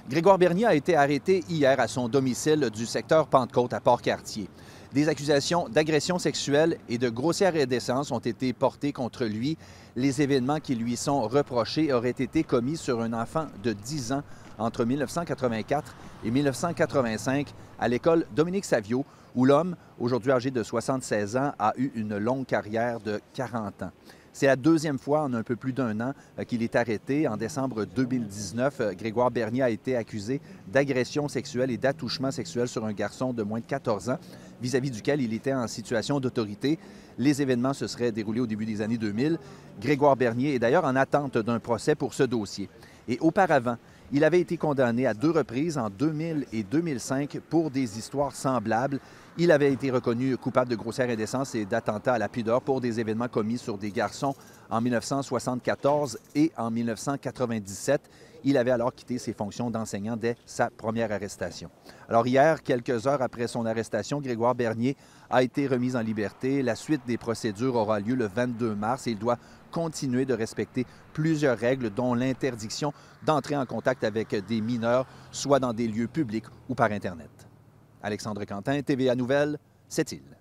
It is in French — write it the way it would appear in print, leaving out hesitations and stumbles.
Grégoire Bernier a été arrêté hier à son domicile du secteur Pentecôte à Port-Cartier. Des accusations d'agression sexuelle et de grossière indécence ont été portées contre lui. Les événements qui lui sont reprochés auraient été commis sur un enfant de 10 ans entre 1984 et 1985 à l'école Dominique Savio, où l'homme, aujourd'hui âgé de 76 ans, a eu une longue carrière de 40 ans. C'est la deuxième fois en un peu plus d'un an qu'il est arrêté. En décembre 2019, Grégoire Bernier a été accusé d'agression sexuelle et d'attouchement sexuel sur un garçon de moins de 14 ans, vis-à-vis duquel il était en situation d'autorité. Les événements se seraient déroulés au début des années 2000. Grégoire Bernier est d'ailleurs en attente d'un procès pour ce dossier. Et auparavant, il avait été condamné à 2 reprises en 2000 et 2005 pour des histoires semblables. Il avait été reconnu coupable de grossière indécence et d'attentat à la pudeur pour des événements commis sur des garçons en 1974 et en 1997. Il avait alors quitté ses fonctions d'enseignant dès sa première arrestation. Alors hier, quelques heures après son arrestation, Grégoire Bernier a été remis en liberté. La suite des procédures aura lieu le 22 mars et il doit continuer de respecter plusieurs règles, dont l'interdiction d'entrer en contact avec des mineurs, soit dans des lieux publics ou par Internet. Alexandre Quentin, TVA Nouvelles, Sept-Îles.